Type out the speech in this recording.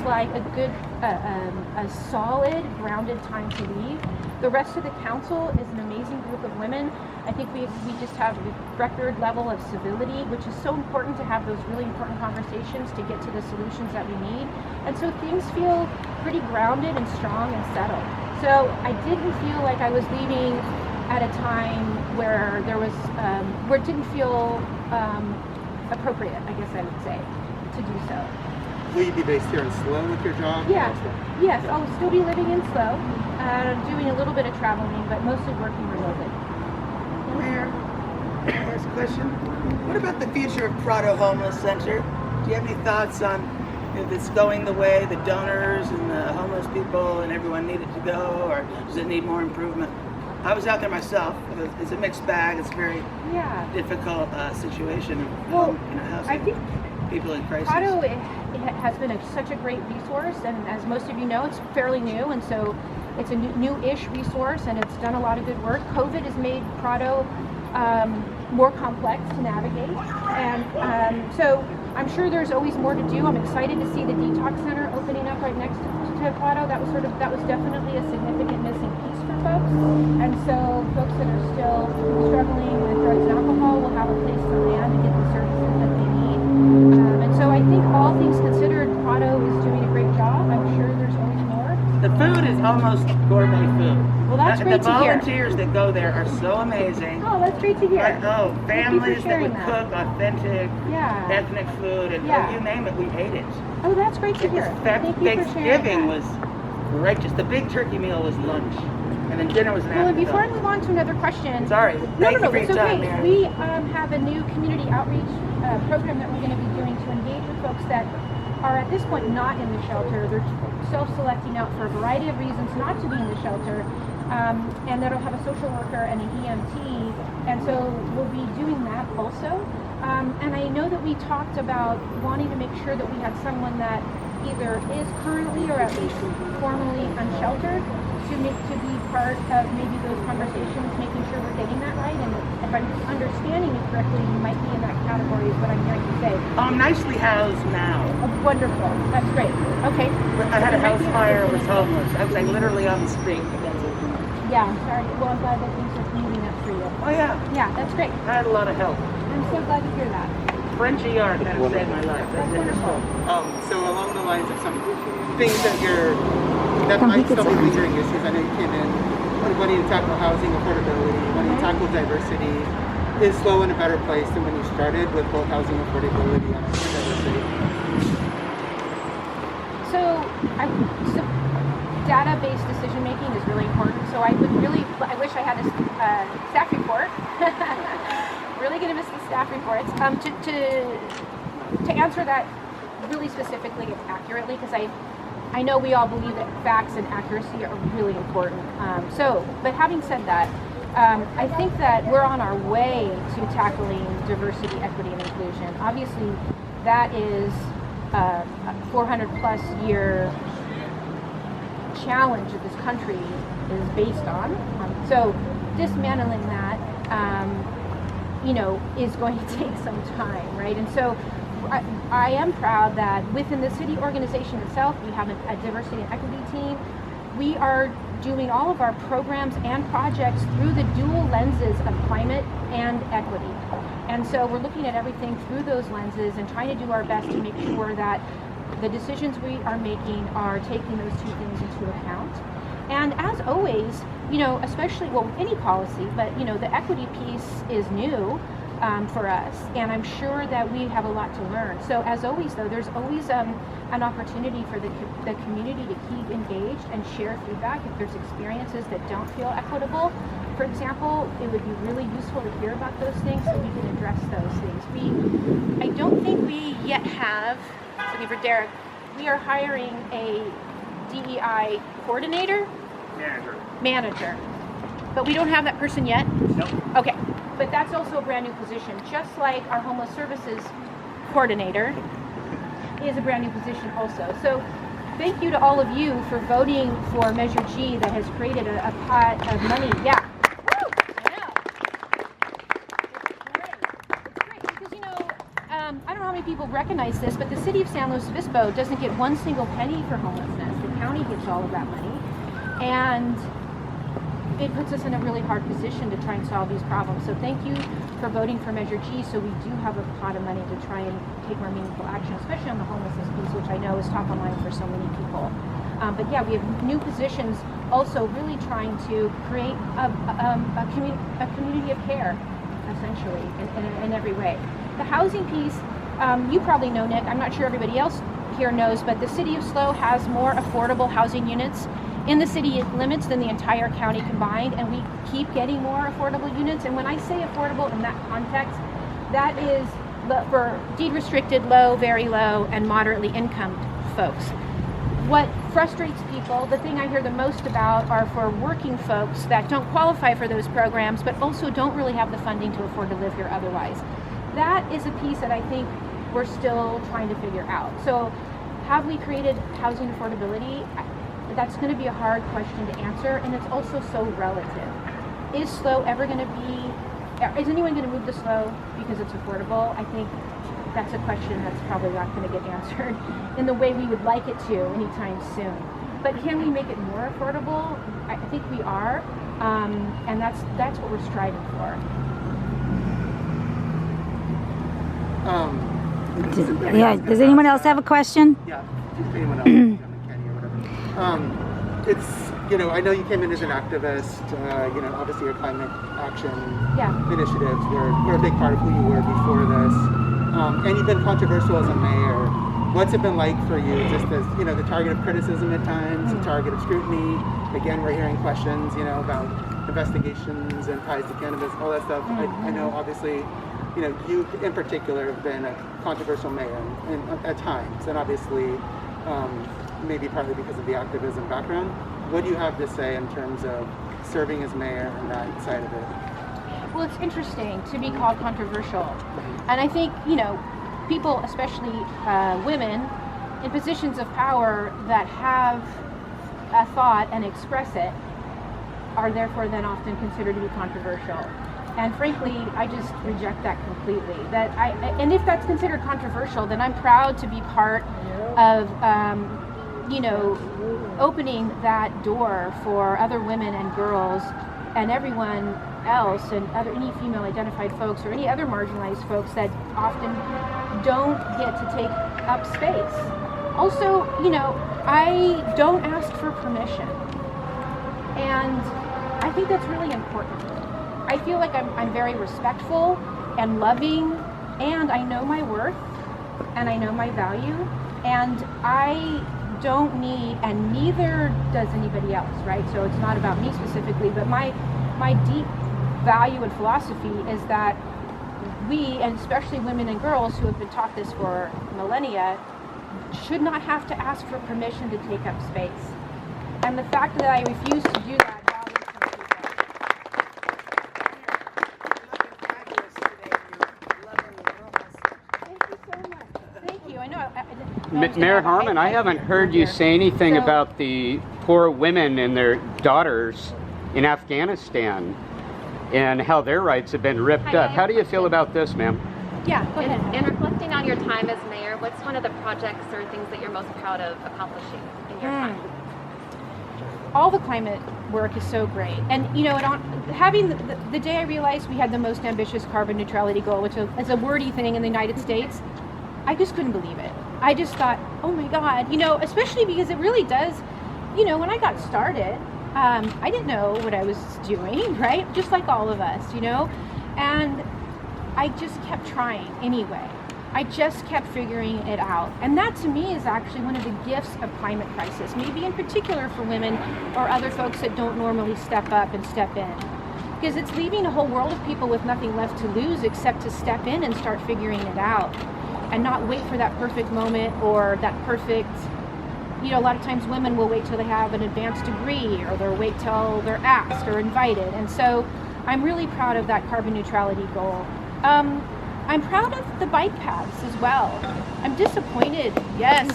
like a good, a solid, grounded time to leave. The rest of the council is an amazing group of women. I think we just have a record level of civility, which is so important to have those really important conversations to get to the solutions that we need. And so things feel pretty grounded and strong and settled. So I didn't feel like I was leaving at a time where there was, where it didn't feel appropriate, I guess I would say, to do so. Will you be based here in SLO with your job? Yeah. Yes, I'll still be living in SLO, doing a little bit of traveling, but mostly working remotely. Mayor, last question. What about the future of Prado Homeless Center? Do you have any thoughts on if it's going the way the donors and the homeless people and everyone needed to go, or does it need more improvement? I was out there myself. It's a mixed bag. It's a very difficult situation. Well, housing I think people in crisis. Prado it has been such a great resource, and as most of you know, it's fairly new, and so it's a new-ish resource, and it's done a lot of good work. COVID has made Prado more complex to navigate, and so I'm sure there's always more to do. I'm excited to see the detox center opening up right next to Prado. That was definitely a significant missing piece for folks, and so folks that are still struggling with drugs and alcohol will have a place to land and get the services that they need. And so I think all things considered, Prado is doing a great job. I'm sure there's always more. The food is almost gourmet food. Well, that's great to hear. The volunteers that go there are so amazing. Oh, that's great to hear. Families that would cook authentic ethnic food, and you name it, we ate it. Oh, that's great to hear. Thanksgiving was righteous. The big turkey meal was lunch, and then dinner was an afternoon. Well, before I move on to another question. Sorry. No, it's okay. We have a new community outreach program that we're going to be doing to engage with folks that are at this point not in the shelter. They're self-selecting out for a variety of reasons not to be in the shelter, and that'll have a social worker and an EMT, and so we'll be doing that also. And I know that we talked about wanting to make sure that we had someone that either is currently or at least formally unsheltered to be part of maybe those conversations, making sure we're getting that right. And if I'm understanding you correctly, you might be in that category is what I'm hearing you say. Nicely housed now. Oh, wonderful. That's great. Okay. I had a house fire. I was homeless. I was literally on the street. Yeah, I'm sorry. Well, I'm glad that things are moving up for you. Oh, yeah. Yeah, that's great. I had a lot of help. I'm so glad to hear that. French ER kind of saved my life. That's wonderful. So along the lines of some things that might still be lingering issues, I know you came in wanting to tackle housing affordability, wanting to tackle diversity. Is SLO in a better place than when you started with both housing affordability and diversity? So data-based decision making is really important. So I wish I had a staff report. Really going to miss the staff reports. To answer that really specifically and accurately, because I know we all believe that facts and accuracy are really important. But having said that, I think that we're on our way to tackling diversity, equity, and inclusion. Obviously, that is a 400-plus year challenge that this country is based on. So dismantling that, is going to take some time, right? And so I am proud that within the city organization itself, we have a diversity and equity team. We are doing all of our programs and projects through the dual lenses of climate and equity. And so we're looking at everything through those lenses and trying to do our best to make sure that the decisions we are making are taking those two things into account. And as always, especially, with any policy, but, the equity piece is new for us, and I'm sure that we have a lot to learn. So as always, though, there's always an opportunity for the community to keep engaged and share feedback if there's experiences that don't feel equitable. For example, it would be really useful to hear about those things so we can address those things. I don't think we yet have, looking for Derek, we are hiring a DEI coordinator? Manager. But we don't have that person yet? Nope. Okay. But that's also a brand new position, just like our homeless services coordinator is a brand new position also. So thank you to all of you for voting for Measure G that has created a pot of money. Yeah. Woo! I know. It's great. It's great because, I don't know how many people recognize this, but the city of San Luis Obispo doesn't get one single penny for homelessness. The county gets all of that money. And it puts us in a really hard position to try and solve these problems. So thank you for voting for Measure G, so we do have a pot of money to try and take more meaningful action, especially on the homelessness piece, which I know is top of mind for so many people. But yeah, we have new positions also really trying to create a community of care, essentially, in every way. The housing piece, you probably know, Nick, I'm not sure everybody else here knows, but the city of SLO has more affordable housing units in the city limits than the entire county combined, and we keep getting more affordable units. And when I say affordable in that context, that is for deed restricted, low, very low, and moderately income folks. What frustrates people, the thing I hear the most about, are for working folks that don't qualify for those programs, but also don't really have the funding to afford to live here otherwise. That is a piece that I think we're still trying to figure out. So have we created housing affordability? That's going to be a hard question to answer, and it's also so relative. Is SLO ever going to be, is anyone going to move to SLO because it's affordable? I think that's a question that's probably not going to get answered in the way we would like it to anytime soon. But can we make it more affordable? I think we are, and that's what we're striving for. Does anyone else have a question? Yeah, just anyone else, Kenny or whatever. It's, I know you came in as an activist, obviously your climate action initiatives were a big part of who you were before this. And you've been controversial as a mayor. What's it been like for you, just as, the target of criticism at times, the target of scrutiny? Again, we're hearing questions, about investigations and ties to cannabis, all that stuff. I know, obviously, you in particular have been a controversial mayor at times, and obviously, maybe partly because of the activism background. What do you have to say in terms of serving as mayor and that side of it? Well, it's interesting to be called controversial. And I think, people, especially women, in positions of power that have a thought and express it, are therefore then often considered to be controversial. And frankly, I just reject that completely. And if that's considered controversial, then I'm proud to be part of, opening that door for other women and girls and everyone else, and any female identified folks or any other marginalized folks that often don't get to take up space. Also, I don't ask for permission, and I think that's really important. I feel like I'm very respectful and loving, and I know my worth and I know my value, and I don't need, and neither does anybody else, right? So it's not about me specifically, but my deep value and philosophy is that we, and especially women and girls who have been taught this for millennia, should not have to ask for permission to take up space. And the fact that I refuse to do that Mayor Harmon, I haven't heard you say anything about the poor women and their daughters in Afghanistan and how their rights have been ripped up. How do you feel about this, ma'am? Yeah, go ahead. And reflecting on your time as mayor, what's one of the projects or things that you're most proud of accomplishing in your time? All the climate work is so great. And, having the day I realized we had the most ambitious carbon neutrality goal, which is a wordy thing in the United States, I just couldn't believe it. I just thought, oh my God, especially because it really does, when I got started, I didn't know what I was doing, right? Just like all of us, and I just kept trying anyway. I just kept figuring it out. And that to me is actually one of the gifts of climate crisis, maybe in particular for women or other folks that don't normally step up and step in. Because it's leaving a whole world of people with nothing left to lose except to step in and start figuring it out. And not wait for that perfect moment or that perfect, a lot of times women will wait till they have an advanced degree, or they'll wait till they're asked or invited. And so I'm really proud of that carbon neutrality goal. I'm proud of the bike paths as well. I'm disappointed, yes,